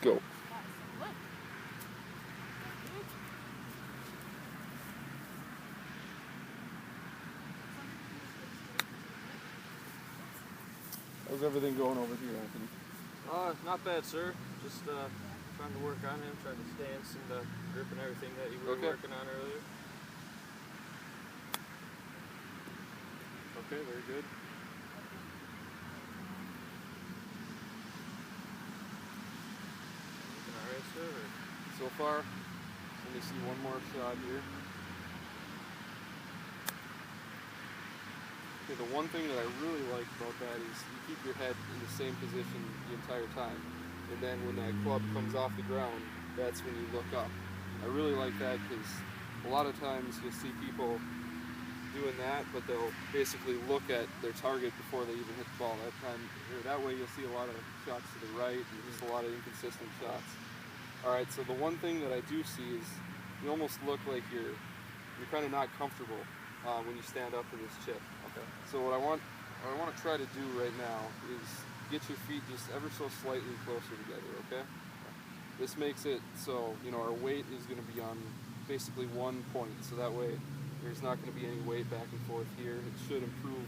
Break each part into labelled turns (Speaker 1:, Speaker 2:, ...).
Speaker 1: Go. How's everything going over here, Anthony?
Speaker 2: Not bad, sir. Just trying to work on him, trying to stance and grip and everything that you were working on earlier.
Speaker 1: Okay, very good.
Speaker 2: Looking all right, sir?
Speaker 1: So far, let me see one more shot here. Okay, the one thing that I really like about that is you keep your head in the same position the entire time. And then when that club comes off the ground, that's when you look up. I really like that because a lot of times you'll see people doing that, but they'll basically look at their target before they even hit the ball. That way you'll see a lot of shots to the right and just a lot of inconsistent shots. Alright, so the one thing that I do see is you almost look like you're kind of not comfortable when you stand up for this chip.
Speaker 2: Okay.
Speaker 1: So what I want to try to do right now is get your feet just ever so slightly closer together, okay? This makes it so, our weight is going to be on basically one point, so that way there's not going to be any weight back and forth here. It should improve,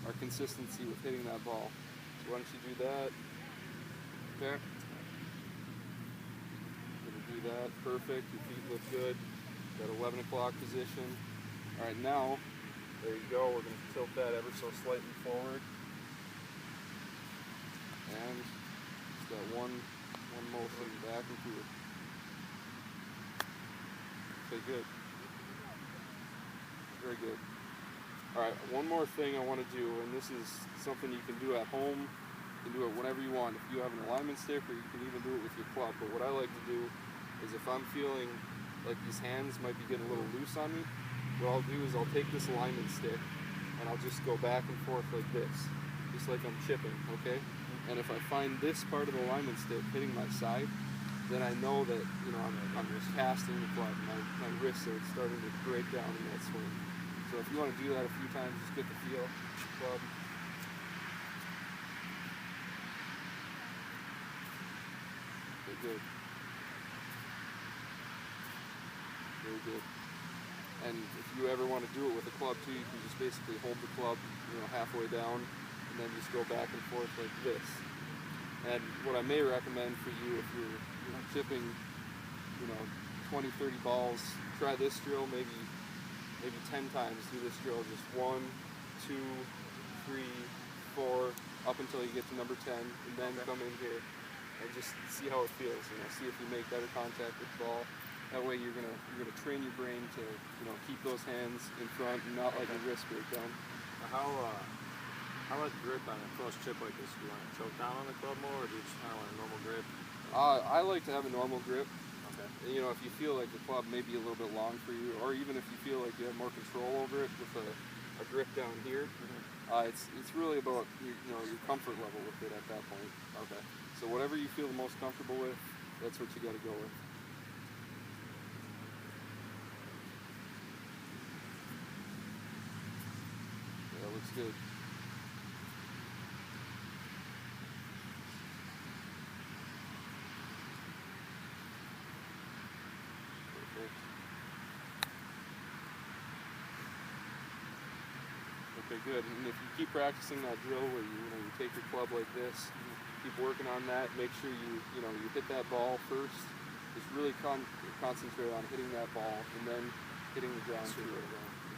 Speaker 1: our consistency with hitting that ball. So why don't you do that? Okay. Gonna do that. Perfect. Your feet look good. Got 11 o'clock position. All right, now, there you go. We're going to tilt that ever so slightly forward. And just that one motion back and through. Okay, good. Very good. All right, one more thing I want to do, and this is something you can do at home. You can do it whenever you want. If you have an alignment stick, or you can even do it with your club. But what I like to do is if I'm feeling like these hands might be getting a little loose on me, what I'll do is I'll take this alignment stick and I'll just go back and forth like this, just like I'm chipping, okay? And if I find this part of the alignment stick hitting my side, then I know that, I'm just casting the club. My wrists are starting to break down in that swing. So if you want to do that a few times, just get the feel of the club. Okay, good. Very good. And if you ever want to do it with a club too, you can just basically hold the club, halfway down, and then just go back and forth like this. And what I may recommend for you, if you're chipping, 20, 30 balls, try this drill maybe 10 times. Do this drill just 1, 2, 3, 4, up until you get to number 10, and then come in here and just see how it feels. See if you make better contact with the ball. That way you're gonna train your brain to keep those hands in front and not let your wrist break down.
Speaker 2: How about grip on a close chip like this? Do you want to choke down on the club more, or do you just kind of want a normal grip?
Speaker 1: I like to have a normal grip.
Speaker 2: Okay.
Speaker 1: If you feel like the club may be a little bit long for you, or even if you feel like you have more control over it with a grip down here, it's really about your comfort level with it at that point.
Speaker 2: Okay.
Speaker 1: So whatever you feel the most comfortable with, that's what you got to go with. That looks good. Perfect. Okay, good. And if you keep practicing that drill where you take your club like this, keep working on that. Make sure you hit that ball first. Just really concentrate on hitting that ball and then hitting the ground through it.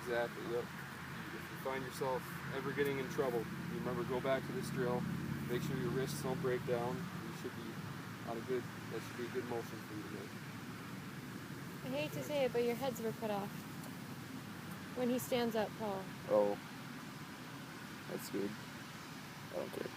Speaker 1: Exactly. Yep. If you find yourself ever getting in trouble, remember, go back to this drill. Make sure your wrists don't break down. You should be on that should be a good motion for you to make.
Speaker 3: I hate to say it, but your heads were cut off when he stands up tall.
Speaker 1: Oh, that's good. I don't care.